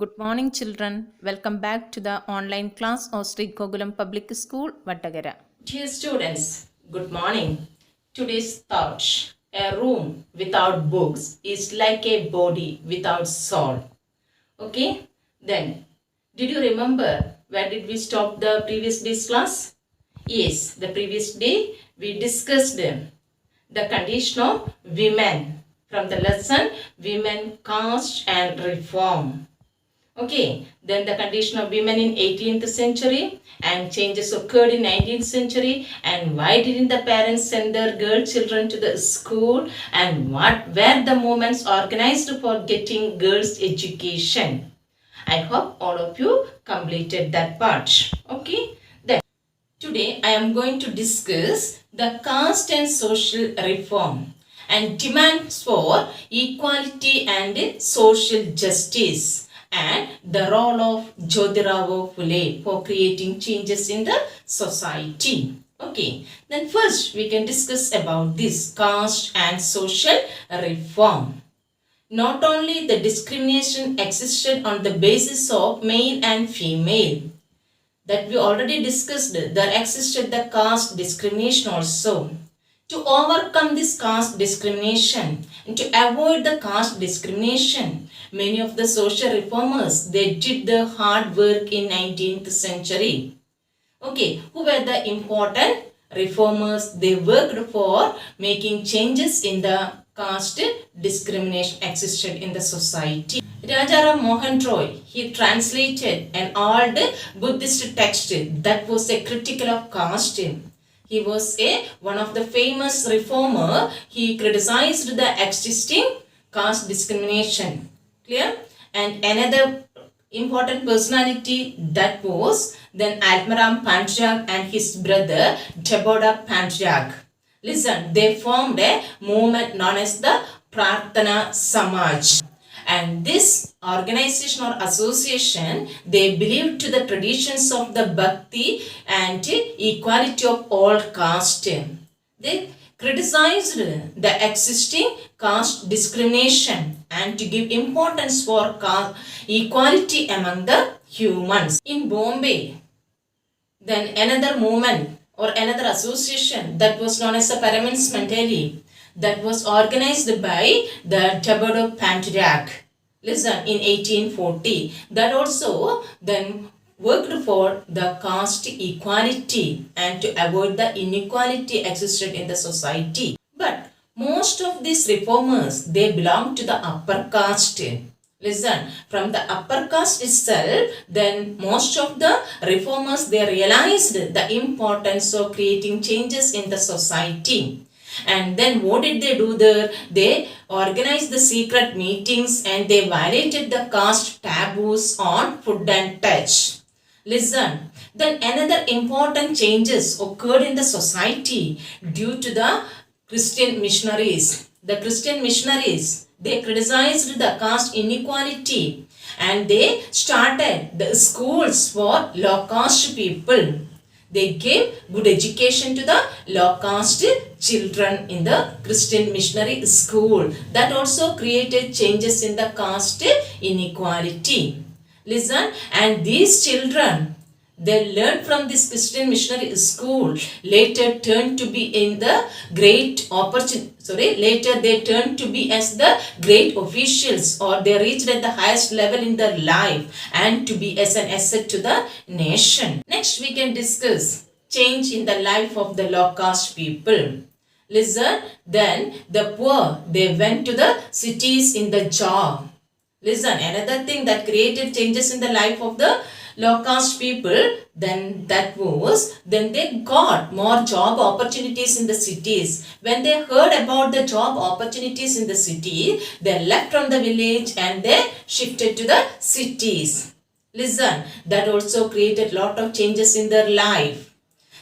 Good morning, children. Welcome back to the online class of Sri Kogulam Public School, Vattagara. Dear students, good morning. Today's thought: a room without books is like a body without soul. Okay? Then, did you remember where did we stop the previous day's class? Yes, the previous day we discussed the condition of women from the lesson Women, Caste and Reform. Okay, then the condition of women in 18th century and changes occurred in 19th century, and why didn't the parents send their girl children to the school, and what were the movements organized for getting girls education. I hope all of you completed that part. Okay, then today I am going to discuss the caste and social reform and demands for equality and social justice, and the role of Jyotirao Phule for creating changes in the society. Okay, then first we can discuss about this caste and social reform. Not only the discrimination existed on the basis of male and female, that we already discussed, there existed the caste discrimination also. To overcome this caste discrimination and to avoid the caste discrimination, many of the social reformers, they did the hard work in 19th century. Okay, who were the important reformers? They worked for making changes in the caste discrimination existed in the society. Rajaram Mohan Roy, he translated an old Buddhist text that was a critical of caste. He was one of the famous reformer. He criticized the existing caste discrimination. Clear? And another important personality, that was then Admiral Panchak and his brother Teboda Panchak. Listen, they formed a movement known as the Prarthana Samaj. And this organization or association, they believed to the traditions of the Bhakti and equality of all caste. They criticized the existing caste discrimination and to give importance for equality among the humans. In Bombay, then another movement or another association, that was known as the Paramount's Mentally, that was organized by the Teboda Panchak. Listen, in 1840, that also then worked for the caste equality and to avoid the inequality existed in the society. But most of these reformers, they belong to the upper caste. Listen, from the upper caste itself, then most of the reformers, they realized the importance of creating changes in the society. And then what did they do there? They organized the secret meetings and they violated the caste taboos on food and touch. Listen, then another important changes occurred in the society due to the Christian missionaries. The Christian missionaries, they criticized the caste inequality and they started the schools for low caste people. They gave good education to the low caste children in the Christian missionary school. That also created changes in the caste inequality. Listen, and these children, they learned from this Christian missionary school, later turned to be in the great opportunity. Later they turned to be as the great officials, or they reached at the highest level in their life and to be as an asset to the nation. Next we can discuss change in the life of the low caste people. Listen, then the poor, they went to the cities in the job. Listen, another thing that created changes in the life of the low caste people, then they got more job opportunities in the cities. When they heard about the job opportunities in the city, they left from the village and they shifted to the cities. Listen, that also created lot of changes in their life.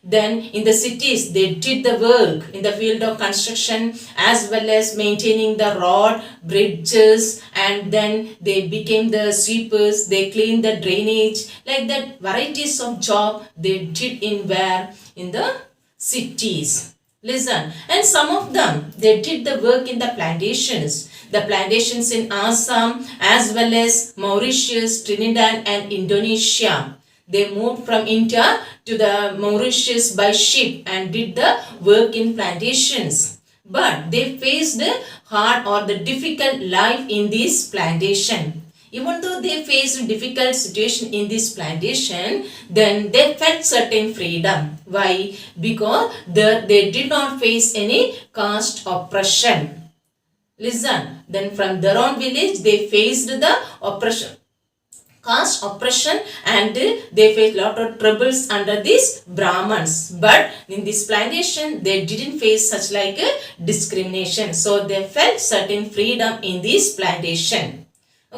Then in the cities, they did the work in the field of construction as well as maintaining the road, bridges, and then they became the sweepers, they cleaned the drainage, like that varieties of job they did in where? In the cities. Listen, and some of them, they did the work in the plantations. the plantations in Assam as well as Mauritius, Trinidad and Indonesia. They moved from India to the Mauritius by ship and did the work in plantations. But they faced hard or the difficult life in this plantation. Even though they faced difficult situation in this plantation, then they felt certain freedom. Why? Because they did not face any caste oppression. Listen, then from their own village they faced the oppression, caste oppression, and they faced lot of troubles under these Brahmins. But in this plantation they didn't face such like a discrimination. So they felt certain freedom in this plantation.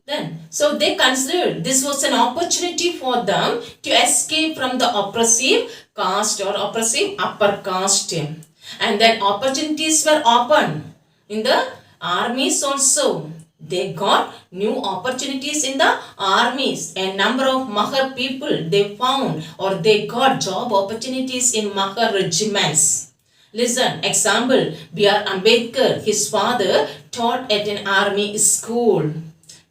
Then, so they considered this was an opportunity for them to escape from the oppressive caste or oppressive upper caste. And then opportunities were open in the armies also. They got new opportunities in the armies. A number of Mahar people they found or they got job opportunities in Mahar regiments. Listen, example, B.R. Ambedkar, his father taught at an army school.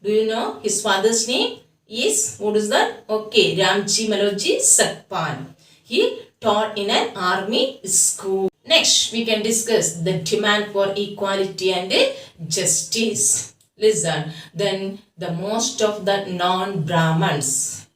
Do you know his father's name? Is, what is that? Okay, Ramji Maloji Sakpan. He taught in an army school. Next, we can discuss the demand for equality and justice. Listen, then the most of the non-Brahmins,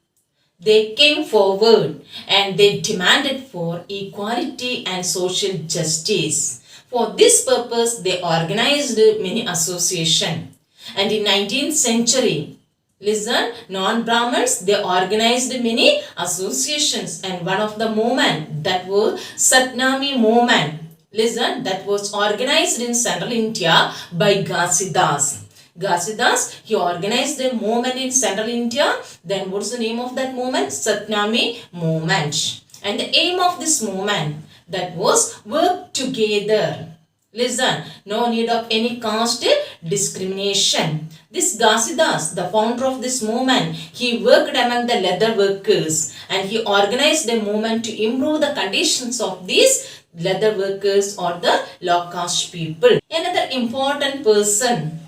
they came forward and they demanded for equality and social justice. For this purpose, they organized many associations. And in 19th century, listen, non-Brahmins, they organized many associations, and one of the movement that was Satnami movement. Listen, that was organized in central India by Ghasidas. Ghasidas, he organized a movement in central India. Then what's the name of that movement? Satnami movement. And the aim of this movement, that was work together. Listen, no need of any caste discrimination. This Ghasidas, the founder of this movement, he worked among the leather workers and he organized a movement to improve the conditions of these leather workers or the low caste people. Another important person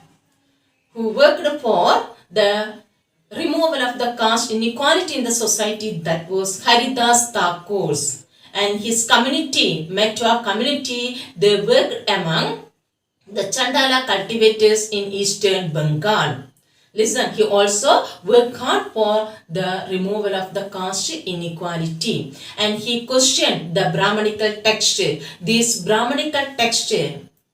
who worked for the removal of the caste inequality in the society, that was Haridas Thakur. And his community, Metwa community, they worked among the Chandala cultivators in eastern Bengal. Listen, he also worked hard for the removal of the caste inequality. And he questioned the Brahmanical text. This Brahmanical text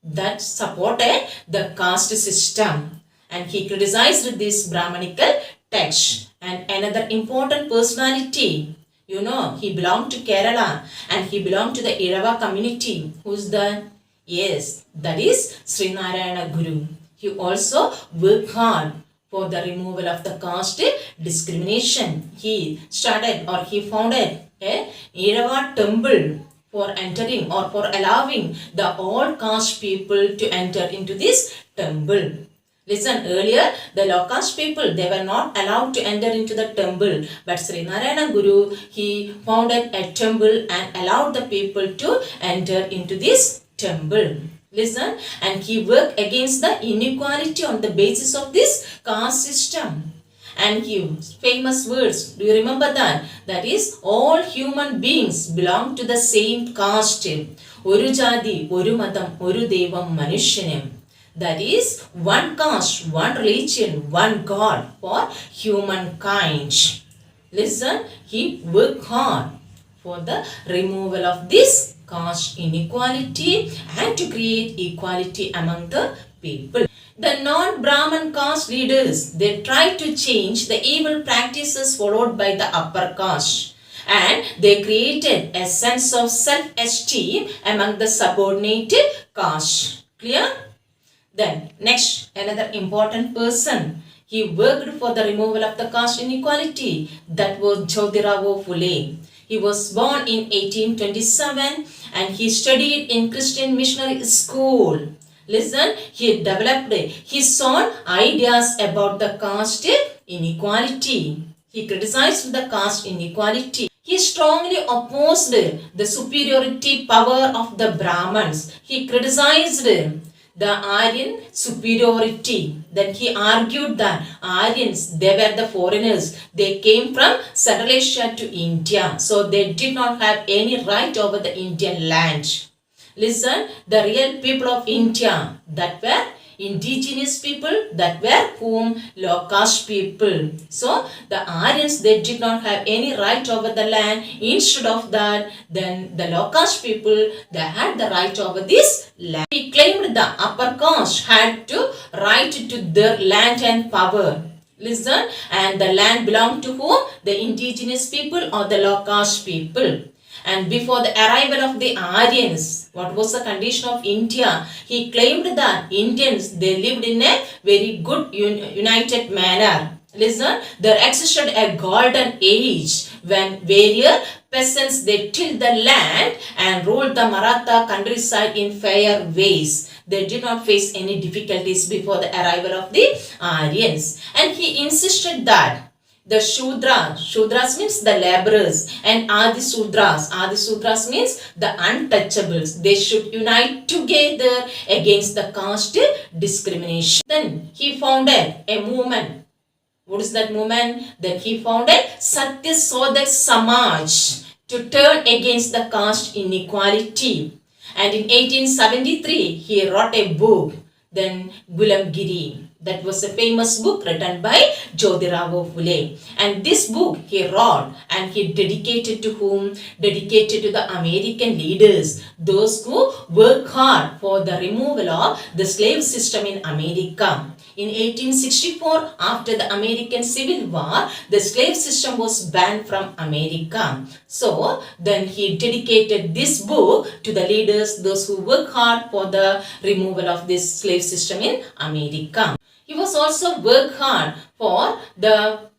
that supported the caste system. And he criticized this Brahmanical text. And another important personality, you know, he belonged to Kerala and he belonged to the Irava community. Who's that? Yes, that is Srinarayana Guru. He also worked hard for the removal of the caste discrimination. He started or he founded a Irava temple for entering or for allowing the all caste people to enter into this temple. Listen, earlier the low caste people, they were not allowed to enter into the temple. But Srinarayana Guru, he founded a temple and allowed the people to enter into this temple. Listen, and he worked against the inequality on the basis of this caste system. And his famous words, do you remember that? That is, all human beings belong to the same caste. Oru jati, oru matam, oru devam manushanam. That is, one caste, one religion, one God for humankind. Listen, he worked hard for the removal of this caste inequality and to create equality among the people. The non-Brahman caste leaders, they tried to change the evil practices followed by the upper caste. And they created a sense of self-esteem among the subordinated caste. Clear? Then next, another important person. He worked for the removal of the caste inequality. That was Jyotirao Phule. He was born in 1827 and he studied in Christian missionary school. Listen, he developed his own ideas about the caste inequality. He criticized the caste inequality. He strongly opposed the superiority power of the Brahmins. He criticized the Aryan superiority. Then he argued that Aryans, they were the foreigners. They came from Central Asia to India. So they did not have any right over the Indian land. Listen, the real people of India, that were indigenous people, that were whom low caste people. So the Aryans, they did not have any right over the land. Instead of that, then the low caste people, they had the right over this land. He claimed the upper caste had to right to their land and power. Listen, and the land belonged to whom? The indigenous people or the low caste people. And before the arrival of the Aryans, what was the condition of India? He claimed that Indians, they lived in a very good united manner. Listen, there existed a golden age when various peasants, they tilled the land and ruled the Maratha countryside in fair ways. They did not face any difficulties before the arrival of the Aryans. And he insisted that the Shudras means the laborers, and Adi Sudras means the untouchables. They should unite together against the caste discrimination. Then he founded a movement. What is that movement? Then he founded Satyasodak Samaj to turn against the caste inequality. And in 1873, he wrote a book, then Gulamgiri. That was a famous book written by Jyotirao Phule. And this book he wrote and he dedicated to whom? Dedicated to the American leaders, those who work hard for the removal of the slave system in America. In 1864, after the American Civil War, the slave system was banned from America. So, then he dedicated this book to the leaders, those who work hard for the removal of this slave system in America. He was also work hard for the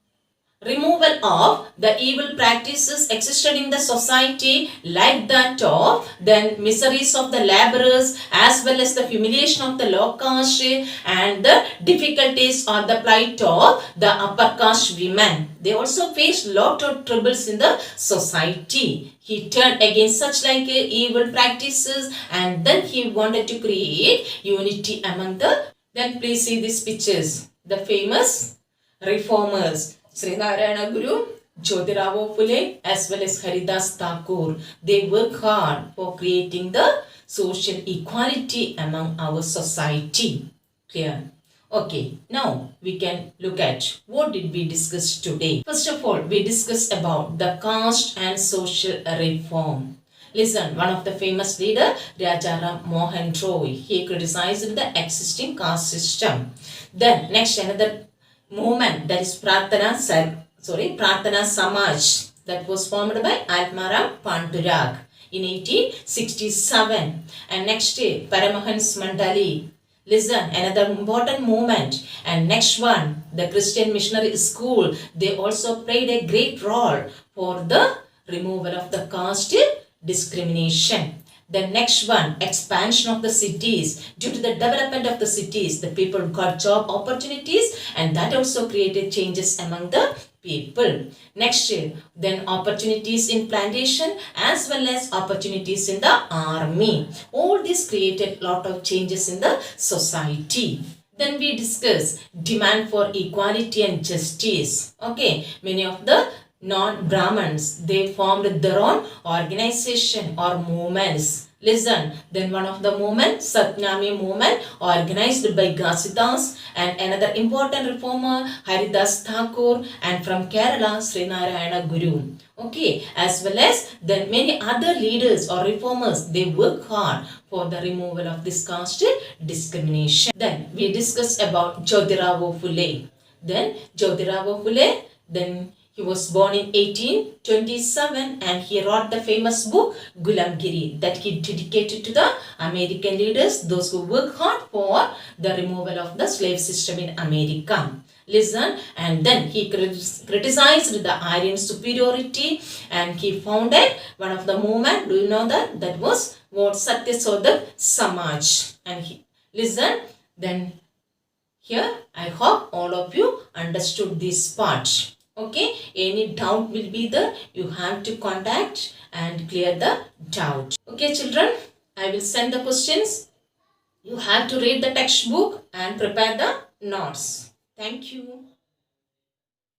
removal of the evil practices existed in the society, like that of the miseries of the laborers, as well as the humiliation of the low caste and the difficulties or the plight of the upper caste women. They also faced lot of troubles in the society. He turned against such like evil practices, and then he wanted to create unity among the. Then please see these pictures. The famous reformers, Sri Narayana Guru, Jyotirao Phule, as well as Haridas Thakur. They work hard for creating the social equality among our society. Clear? Okay, now we can look at what did we discuss today. First of all, we discussed about the caste and social reform. Listen, one of the famous leader, Rajaram Mohan Roy, he criticized the existing caste system. Then next another movement, that is Prarthana Samaj, that was formed by Atmaram Pandurag in 1867. And next day, Paramahans Mandali. Listen, another important movement. And next one, the Christian Missionary School. They also played a great role for the removal of the caste discrimination. The next one, expansion of the cities. Due to the development of the cities, the people got job opportunities, and that also created changes among the people. Next year, then opportunities in plantation as well as opportunities in the army. All this created lot of changes in the society. Then we discuss demand for equality and justice. Okay, many of the non-Brahmins, they formed their own organization or movements. Listen, then one of the movements, Satnami movement, organized by Ghasidas, and another important reformer, Haridas Thakur, and from Kerala, Sri Narayana Guru. Okay, as well as then many other leaders or reformers, they work hard for the removal of this caste discrimination. Then we discussed about Jyotirao Phule. Then Jyotirao Phule, then he was born in 1827 and he wrote the famous book Gulamgiri that he dedicated to the American leaders, those who work hard for the removal of the slave system in America. Listen, and then he criticized the Aryan superiority and he founded one of the movement. Do you know that? That was what? Satyasodak Samaj. And he, listen, then here I hope all of you understood this part. Okay, any doubt will be there, you have to contact and clear the doubt. Okay children, I will send the questions. You have to read the textbook and prepare the notes. Thank you.